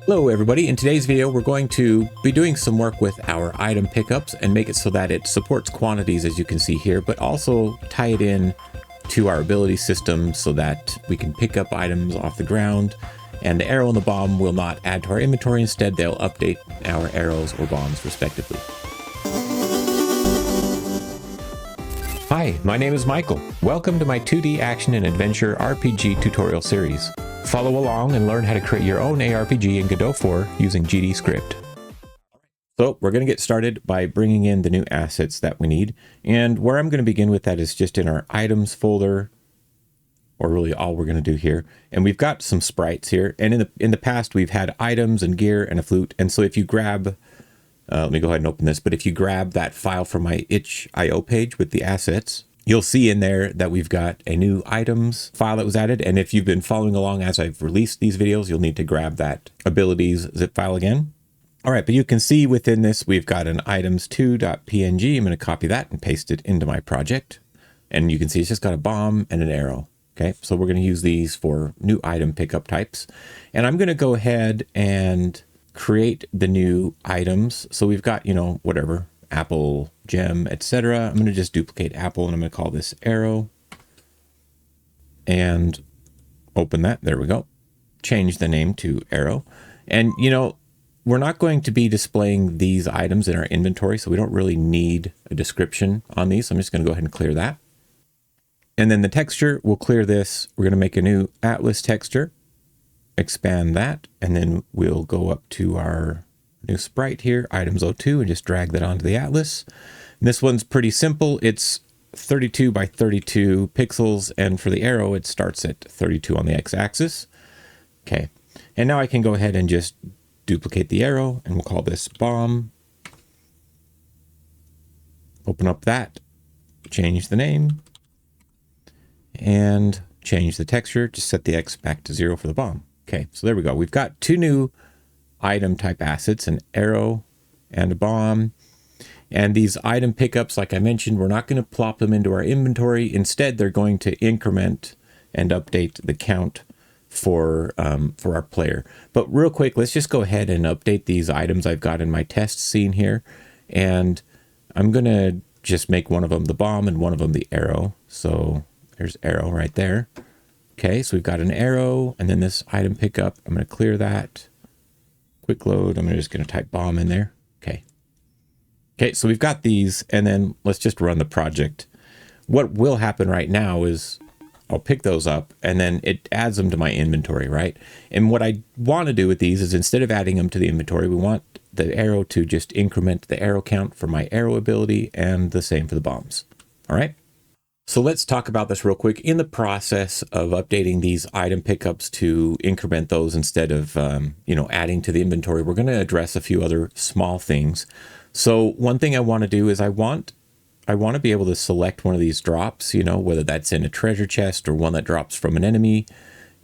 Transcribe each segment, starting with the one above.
Hello everybody, in today's video we're going to be doing some work with our item pickups and make it so that it supports quantities as you can see here, but also tie it in to our ability system so that we can pick up items off the ground, and the arrow and the bomb will not add to our inventory. Instead they'll update our arrows or bombs respectively. Hi, my name is Michael. Welcome to my 2D action and adventure RPG tutorial series. Follow along and learn how to create your own ARPG in Godot 4 using GD script. So we're going to get started by bringing in the new assets that we need. And where I'm going to begin with that is just in our items folder, or really all we're going to do here. And we've got some sprites here. And in the past, we've had items and gear and a flute. And so if you grab, let me go ahead and open this. But if you grab that file from my itch.io page with the assets, you'll see in there that we've got a new items file that was added. And if you've been following along as I've released these videos, you'll need to grab that Abilities.zip file again. All right, but you can see within this, we've got an items2.png. I'm going to copy that and paste it into my project. And you can see it's just got a bomb and an arrow. Okay, so we're going to use these for new item pickup types. And I'm going to go ahead and create the new items. So we've got, whatever, apple, gem, etc. I'm going to just duplicate apple and I'm going to call this arrow and open that. There we go. Change the name to arrow. And we're not going to be displaying these items in our inventory, so we don't really need a description on these. So I'm just going to go ahead and clear that. And then the texture, we'll clear this. We're going to make a new Atlas texture, expand that, and then we'll go up to our new sprite here, items02, and just drag that onto the Atlas. And this one's pretty simple. It's 32 by 32 pixels, and for the arrow, it starts at 32 on the x-axis. Okay, and now I can go ahead and just duplicate the arrow, and we'll call this bomb. Open up that, change the name, and change the texture. Just set the x back to 0 for the bomb. Okay, so there we go. We've got two new item type assets, an arrow and a bomb. And these item pickups, like I mentioned, we're not going to plop them into our inventory. Instead, they're going to increment and update the count for our player. But real quick, let's just go ahead and update these items I've got in my test scene here. And I'm going to just make one of them the bomb and one of them the arrow. So there's arrow right there. Okay, so we've got an arrow and then this item pickup. I'm going to clear that. Quick load. I'm just going to type bomb in there. Okay. Okay, so we've got these, and then let's just run the project. What will happen right now is I'll pick those up, and then it adds them to my inventory, right? And what I want to do with these is instead of adding them to the inventory, we want the arrow to just increment the arrow count for my arrow ability, and the same for the bombs. All right? So let's talk about this real quick. In the process of updating these item pickups to increment those instead of, adding to the inventory, we're going to address a few other small things. So one thing I want to do is I want to be able to select one of these drops, whether that's in a treasure chest or one that drops from an enemy.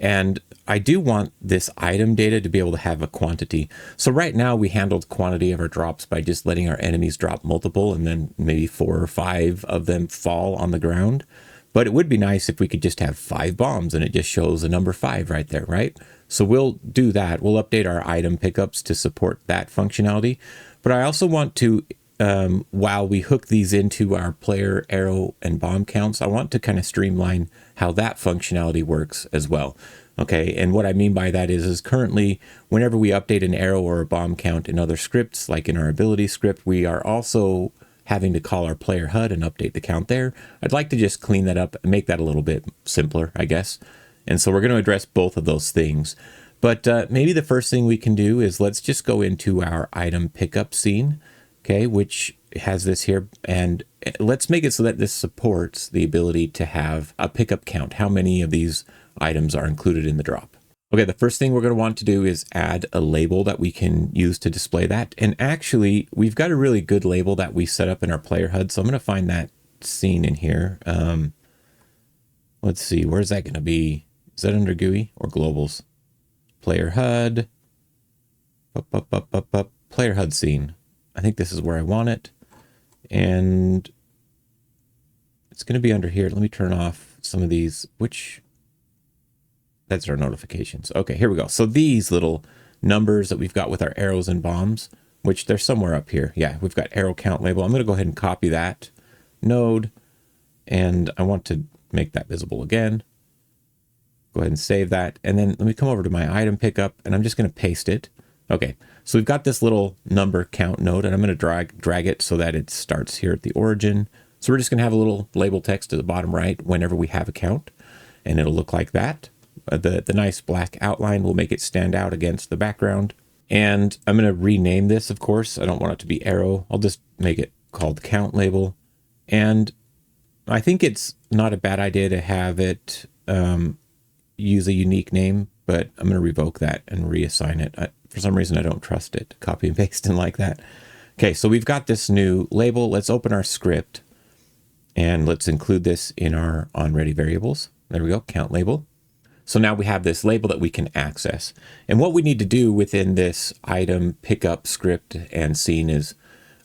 And I do want this item data to be able to have a quantity. So right now we handled quantity of our drops by just letting our enemies drop multiple and then maybe 4 or 5 of them fall on the ground. But it would be nice if we could just have 5 bombs and it just shows the number 5 right there, right? So we'll do that. We'll update our item pickups to support that functionality. But I also want to, while we hook these into our player arrow and bomb counts, I want to kind of streamline how that functionality works as well. Okay, and what I mean by that is currently, whenever we update an arrow or a bomb count in other scripts, like in our ability script, we are also having to call our PlayerHud and update the count there. I'd like to just clean that up and make that a little bit simpler, I guess. And so we're going to address both of those things. But maybe the first thing we can do is let's just go into our item pickup scene, okay, which has this here. And let's make it so that this supports the ability to have a pickup count, how many of these items are included in the drop. Okay, the first thing we're going to want to do is add a label that we can use to display that. And actually, we've got a really good label that we set up in our PlayerHud. So I'm going to find that scene in here. Let's see, where's that going to be? Is that under GUI or globals? PlayerHud. PlayerHud scene. I think this is where I want it. And it's going to be under here. Let me turn off some of these, that's our notifications. Okay, here we go. So these little numbers that we've got with our arrows and bombs, which they're somewhere up here. Yeah, we've got arrow count label. I'm going to go ahead and copy that node, and I want to make that visible again. Go ahead and save that. And then let me come over to my item pickup, and I'm just going to paste it. Okay, so we've got this little number count node, and I'm going to drag it so that it starts here at the origin. So we're just going to have a little label text at the bottom right whenever we have a count, and it'll look like that. The nice black outline will make it stand out against the background. And I'm going to rename this, of course. I don't want it to be arrow. I'll just make it called count label. And I think it's not a bad idea to have it use a unique name, but I'm going to revoke that and reassign it. For some reason, I don't trust it. Copy and paste and like that. Okay, so we've got this new label. Let's open our script and let's include this in our onReady variables. There we go, count label. So now we have this label that we can access. And what we need to do within this item pickup script and scene is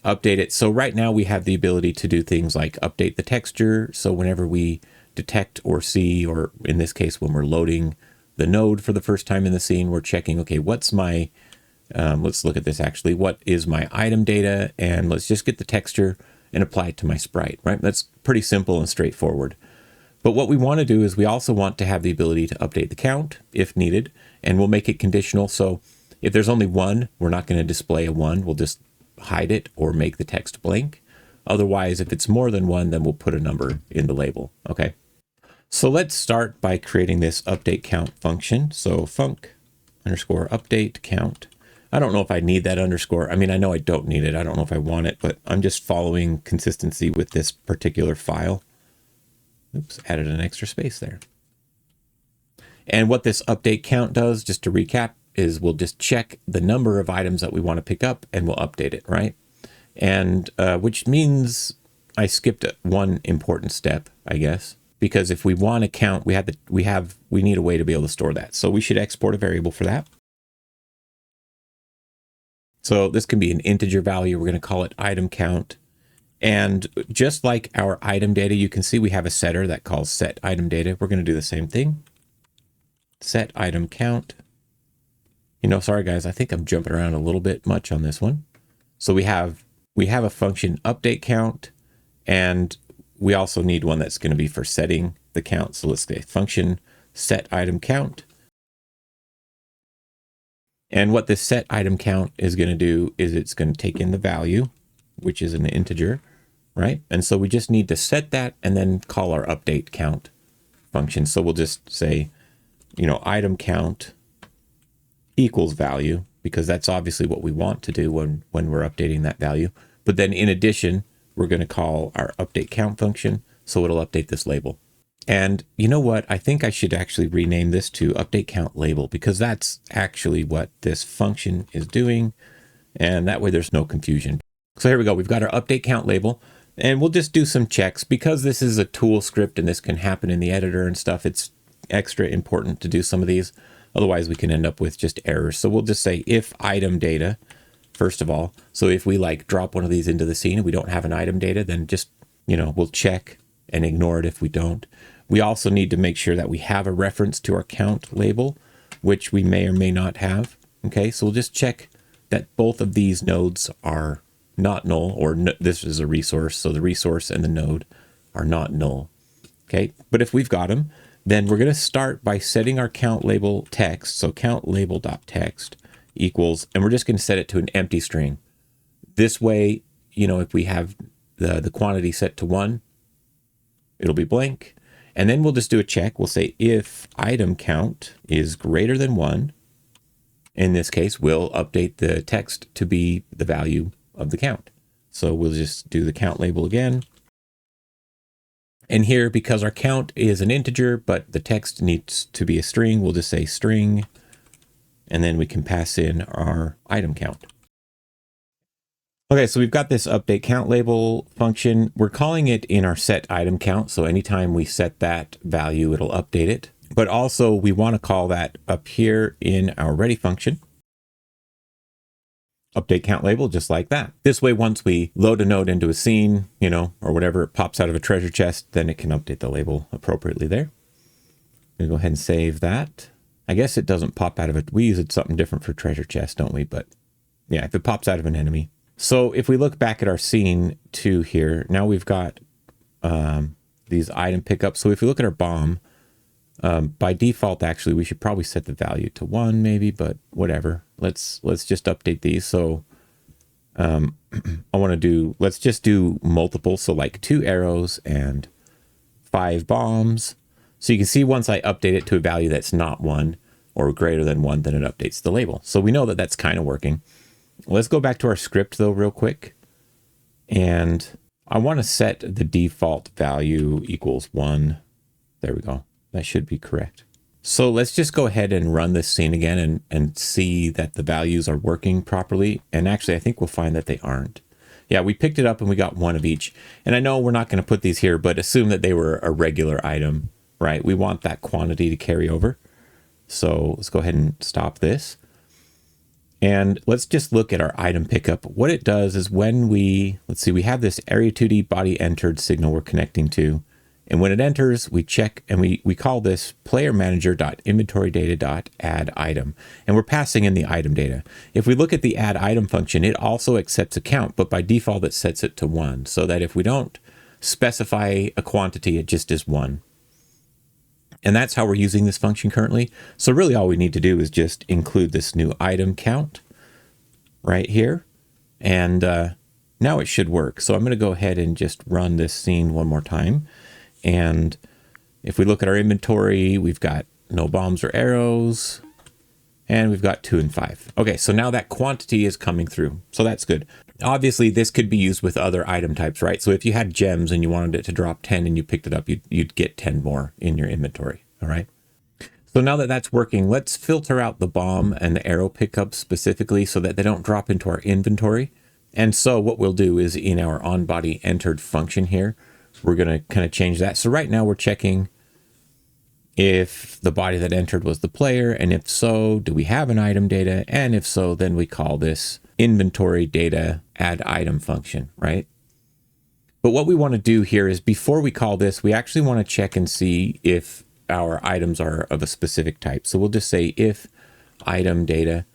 update it. So right now we have the ability to do things like update the texture. So whenever we detect or see, or in this case, when we're loading the node for the first time in the scene, we're checking, okay, what's my, let's look at this actually. What is my item data? And let's just get the texture and apply it to my sprite, right? That's pretty simple and straightforward. But what we want to do is we also want to have the ability to update the count if needed, and we'll make it conditional. So if there's only one, we're not going to display a one. We'll just hide it or make the text blank. Otherwise, if it's more than one, then we'll put a number in the label. Okay. So let's start by creating this update count function. So func underscore update count. I don't know if I need that underscore. I mean, I know I don't need it. I don't know if I want it, but I'm just following consistency with this particular file. Oops, added an extra space there. And what this update count does, just to recap, is we'll just check the number of items that we want to pick up and we'll update it, right? And which means I skipped one important step, I guess, because if we want to count, we need a way to be able to store that. So we should export a variable for that. So this can be an integer value. We're going to call it item count. And just like our item data, you can see we have a setter that calls set item data. We're going to do the same thing. Set item count. You know, sorry guys, I think I'm jumping around a little bit much on this one. So we have a function update count, and we also need one that's going to be for setting the count. So let's say function set item count. And what this set item count is going to do is it's going to take in the value, which is an integer, right? And so we just need to set that and then call our update count function. So we'll just say, you know, item count equals value, because that's obviously what we want to do when we're updating that value. But then in addition, we're going to call our update count function, so it'll update this label. And you know what? I think I should actually rename this to update count label, because that's actually what this function is doing. And that way there's no confusion. So here we go. We've got our update count label, and we'll just do some checks because this is a tool script and this can happen in the editor and stuff. It's extra important to do some of these. Otherwise we can end up with just errors. So we'll just say if item data, first of all. So if we like drop one of these into the scene and we don't have an item data, then just, you know, we'll check and ignore it if we don't. We also need to make sure that we have a reference to our count label, which we may or may not have. Okay, so we'll just check that both of these nodes are not null, or this is a resource, so the resource and the node are not null. Okay, but if we've got them, then we're going to start by setting our count label text. So count label.text equals, and we're just going to set it to an empty string. This way, you know, if we have the quantity set to 1, it'll be blank. And then we'll just do a check. We'll say if item count is greater than 1, in this case, we'll update the text to be the value of the count. So we'll just do the count label again. And here, because our count is an integer, but the text needs to be a string, we'll just say string, and then we can pass in our item count. Okay, so we've got this update count label function. We're calling it in our set item count. So anytime we set that value, it'll update it. But also we want to call that up here in our ready function. Update count label, just like that. This way, once we load a node into a scene, you know, or whatever, it pops out of a treasure chest, then it can update the label appropriately there. I'm gonna go ahead and save that. I guess it doesn't pop out of it. We use it something different for treasure chest, don't we? But yeah, if it pops out of an enemy. So if we look back at our scene 2 here, now we've got these item pickups. So if we look at our bomb, by default, actually, we should probably set the value to 1 maybe, but whatever. Let's just update these. So let's just do multiple. So like 2 arrows and 5 bombs. So you can see once I update it to a value that's not 1 or greater than 1, then it updates the label. So we know that that's kind of working. Let's go back to our script though real quick. And I want to set the default value equals 1. There we go. That should be correct. So let's just go ahead and run this scene again and see that the values are working properly. And actually, I think we'll find that they aren't. Yeah, we picked it up and we got 1 of each. And I know we're not going to put these here, but assume that they were a regular item, right? We want that quantity to carry over. So let's go ahead and stop this. And let's just look at our item pickup. What it does is when we have this area 2D body entered signal we're connecting to. And when it enters, we check and we call this player manager.inventory-data.add item. And we're passing in the item data. If we look at the add item function, it also accepts a count, but by default, it sets it to 1. So that if we don't specify a quantity, it just is 1. And that's how we're using this function currently. So really all we need to do is just include this new item count right here. And now it should work. So I'm going to go ahead and just run this scene one more time. And if we look at our inventory, we've got no bombs or arrows, and we've got 2 and 5. Okay, so now that quantity is coming through. So that's good. Obviously, this could be used with other item types, right? So if you had gems and you wanted it to drop 10 and you picked it up, you'd get 10 more in your inventory, all right? So now that that's working, let's filter out the bomb and the arrow pickups specifically so that they don't drop into our inventory. And so what we'll do is in our onBody entered function here, we're going to kind of change that. So right now we're checking if the body that entered was the player, and if so, do we have an item data? And if so, then we call this inventory data add item function, right? But what we want to do here is before we call this, we actually want to check and see if our items are of a specific type. So we'll just say if item data.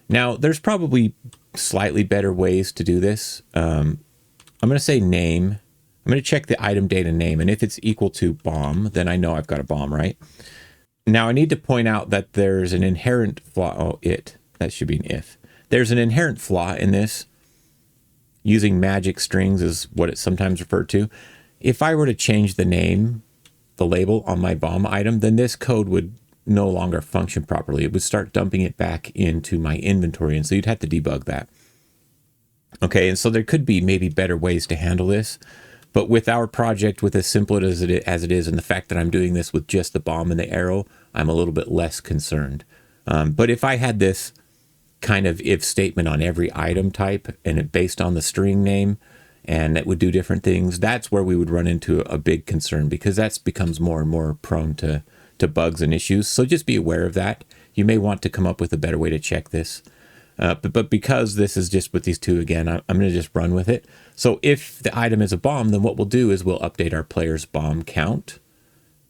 Now there's probably slightly better ways to do this. I'm going to say name. I'm going to check the item data name, and if it's equal to bomb, then I know I've got a bomb, right? Now I need to point out that there's an inherent flaw. That should be an if. There's an inherent flaw in this. Using magic strings is what it's sometimes referred to. If I were to change the name, the label on my bomb item, then this code would no longer function properly. It would start dumping it back into my inventory, and so you'd have to debug that. Okay, and so there could be maybe better ways to handle this. But with our project, with as simple as it is, and the fact that I'm doing this with just the bomb and the arrow, I'm a little bit less concerned. But if I had this kind of if statement on every item type, and it based on the string name, and it would do different things, that's where we would run into a big concern, because that becomes more and more prone to bugs and issues. So just be aware of that. You may want to come up with a better way to check this. But because this is just with these two, again, I'm going to just run with it. So if the item is a bomb, then what we'll do is we'll update our player's bomb count,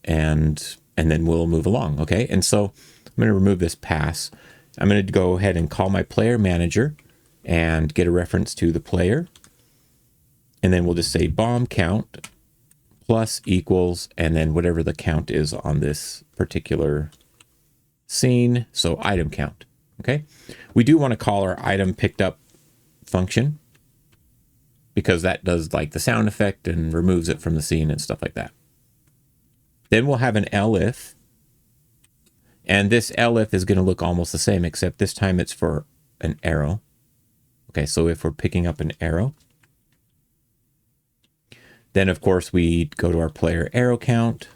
and then we'll move along, okay? And so I'm going to remove this pass. I'm going to go ahead and call my player manager and get a reference to the player. And then we'll just say bomb count plus equals, and then whatever the count is on this particular scene. So item count. Okay, we do want to call our item picked up function because that does like the sound effect and removes it from the scene and stuff like that. Then we'll have an elif, and this elif is going to look almost the same, except this time it's for an arrow. Okay, so if we're picking up an arrow, then of course we go to our player arrow count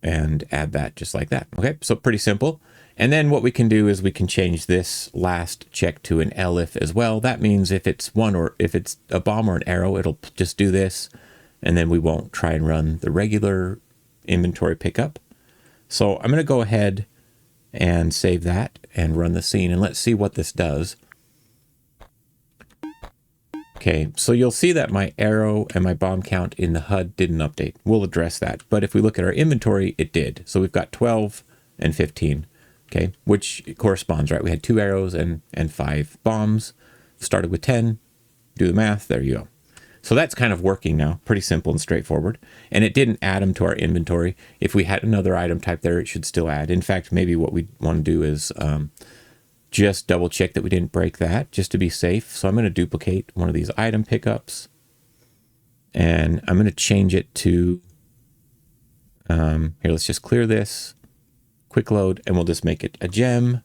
and add that just like that. Okay, so pretty simple. And then what we can do is we can change this last check to an elif as well. That means if it's one, or if it's a bomb or an arrow, it'll just do this, and then we won't try and run the regular inventory pickup. So I'm going to go ahead and save that and run the scene, and let's see what this does. Okay, so you'll see that my arrow and my bomb count in the HUD didn't update. We'll address that. But if we look at our inventory, it did. So we've got 12 and 15. okay, which corresponds, right? We had 2 arrows and 5 bombs, started with 10, do the math, there you go. So that's kind of working now, pretty simple and straightforward. And it didn't add them to our inventory. If we had another item type there, it should still add. In fact, maybe what we want to do is just double check that we didn't break that just to be safe. So I'm going to duplicate one of these item pickups and I'm going to change it to, here, let's just clear this, quick load, and we'll just make it a gem.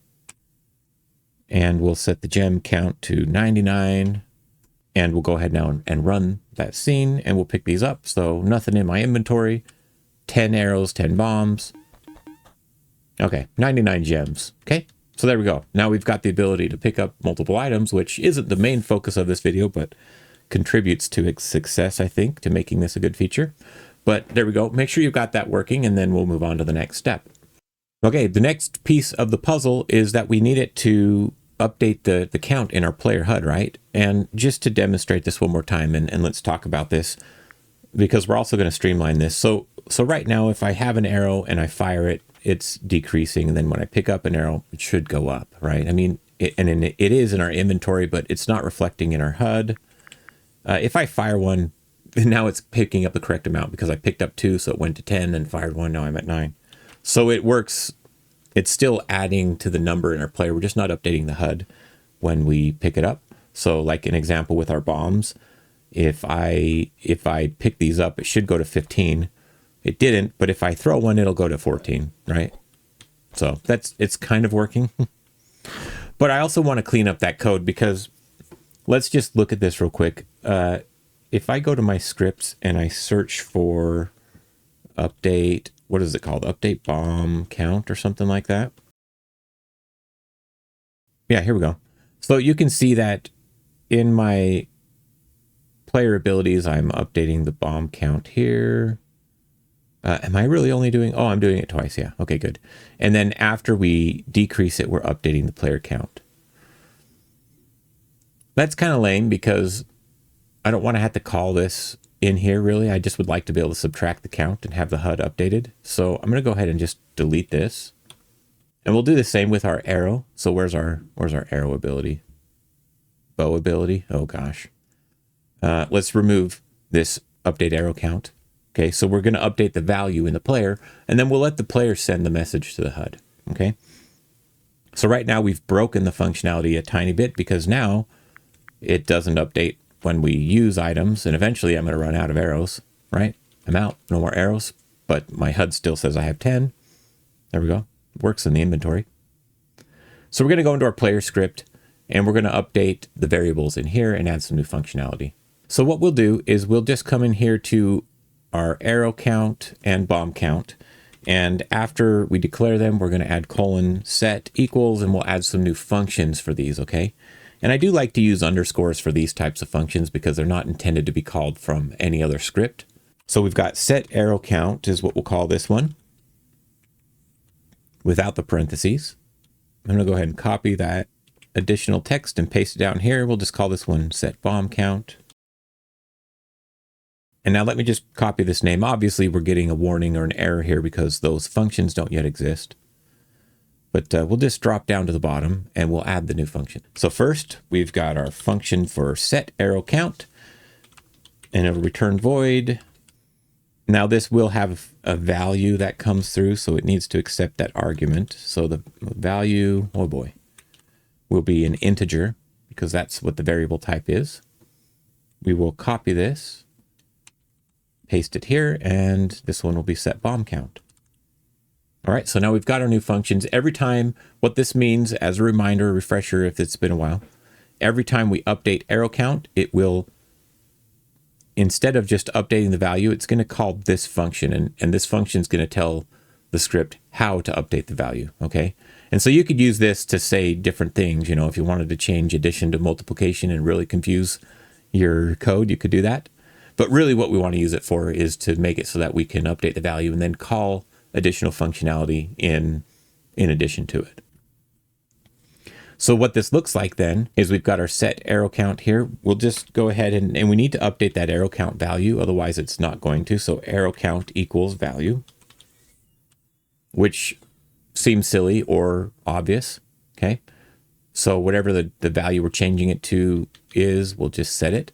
And we'll set the gem count to 99. And we'll go ahead now and run that scene and we'll pick these up. So nothing in my inventory, 10 arrows, 10 bombs. Okay, 99 gems. Okay, so there we go. Now we've got the ability to pick up multiple items, which isn't the main focus of this video, but contributes to its success, I think, to making this a good feature. But there we go. Make sure you've got that working and then we'll move on to the next step. Okay, the next piece of the puzzle is that we need it to update the count in our player HUD, right? And just to demonstrate this one more time, and let's talk about this, because we're also going to streamline this. So right now, if I have an arrow and I fire it, it's decreasing. And then when I pick up an arrow, it should go up, right? I mean, it is in our inventory, but it's not reflecting in our HUD. If I fire one, now it's picking up the correct amount because I picked up 2, so it went to 10 and fired 1. Now I'm at 9. So it works. It's still adding to the number in our player. We're just not updating the HUD when we pick it up. So like an example with our bombs, if I pick these up, it should go to 15. It didn't, but if I throw one, it'll go to 14, right? So it's kind of working. But I also want to clean up that code because let's just look at this real quick. If I go to my scripts and I search for update, what is it called? Update bomb count or something like that. Yeah, here we go. So you can see that in my player abilities, I'm updating the bomb count here. Am I really only doing, oh, I'm doing it twice. Yeah. Okay, good. And then after we decrease it, we're updating the player count. That's kind of lame because I don't want to have to call this in here really. I just would like to be able to subtract the count and have the HUD updated. So I'm going to go ahead and just delete this. And we'll do the same with our arrow. So where's our arrow ability? Bow ability. Oh gosh. Let's remove this update arrow count. Okay, so we're going to update the value in the player, and then we'll let the player send the message to the HUD. Okay. So right now we've broken the functionality a tiny bit because now it doesn't update when we use items, and eventually I'm going to run out of arrows, right? I'm out, no more arrows, but my HUD still says I have 10. There we go. It works in the inventory. So we're going to go into our player script, and we're going to update the variables in here and add some new functionality. So what we'll do is we'll just come in here to our arrow count and bomb count. And after we declare them, we're going to add :set equals, and we'll add some new functions for these, okay? And I do like to use underscores for these types of functions because they're not intended to be called from any other script. So we've got set arrow count is what we'll call this one without the parentheses. I'm going to go ahead and copy that additional text and paste it down here. We'll just call this one set bomb count. And now let me just copy this name. Obviously, we're getting a warning or an error here because those functions don't yet exist. But we'll just drop down to the bottom and we'll add the new function. So first, we've got our function for set arrow count and it'll return void. Now this will have a value that comes through, so it needs to accept that argument. So the value, oh boy, will be an integer because that's what the variable type is. We will copy this, paste it here, and this one will be set bomb count. All right, so now we've got our new functions. Every time, what this means, as a reminder, refresher if it's been a while, every time we update arrow count, it will, instead of just updating the value, it's going to call this function, and this function is going to tell the script how to update the value, okay? And so you could use this to say different things, you know, if you wanted to change addition to multiplication and really confuse your code, you could do that. But really what we want to use it for is to make it so that we can update the value and then call additional functionality in addition to it. So what this looks like then is we've got our set arrow count here. We'll just go ahead and we need to update that arrow count value, otherwise it's not going to. So arrow count equals value, which seems silly or obvious. Okay. So whatever the value we're changing it to is, we'll just set it.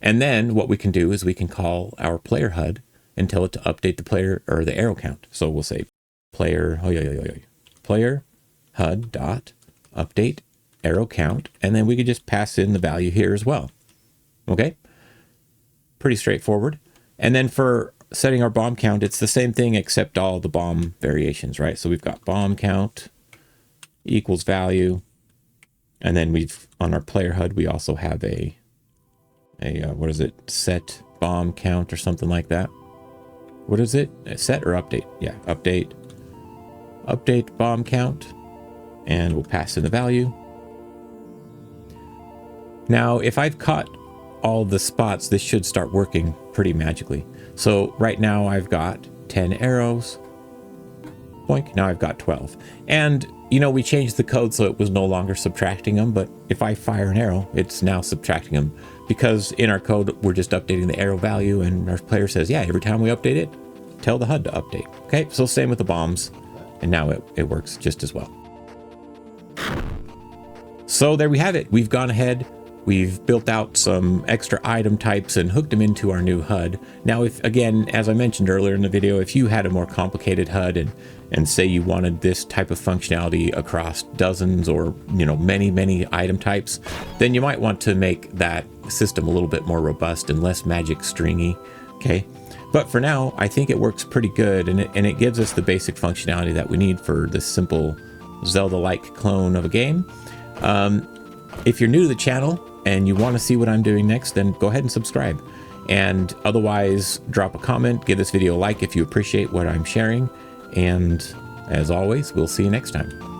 And then what we can do is we can call our PlayerHud and tell it to update the player or the arrow count. So we'll say PlayerHud dot update arrow count, and then we could just pass in the value here as well. Okay, pretty straightforward. And then for setting our bomb count, it's the same thing except all the bomb variations, right? So we've got bomb count equals value, and then we've on our PlayerHud we also have a what is it, set bomb count or something like that. What is it? A set or update? Yeah, update bomb count, and we'll pass in the value. Now, if I've caught all the spots, this should start working pretty magically. So right now I've got 10 arrows. Boink, now I've got 12. And, you know, we changed the code so it was no longer subtracting them, but if I fire an arrow, it's now subtracting them. Because in our code, we're just updating the arrow value, and our player says, yeah, every time we update it, tell the HUD to update. Okay, so same with the bombs, and now it works just as well. So there we have it. We've gone ahead, we've built out some extra item types and hooked them into our new HUD. Now, if, again, as I mentioned earlier in the video, if you had a more complicated HUD and say you wanted this type of functionality across dozens or, you know, many item types, then you might want to make that system a little bit more robust and less magic stringy. Okay, but for now I think it works pretty good, and it gives us the basic functionality that we need for this simple Zelda-like clone of a game. If you're new to the channel and you want to see what I'm doing next, then go ahead and subscribe, and otherwise drop a comment, give this video a like if you appreciate what I'm sharing, and as always, we'll see you next time.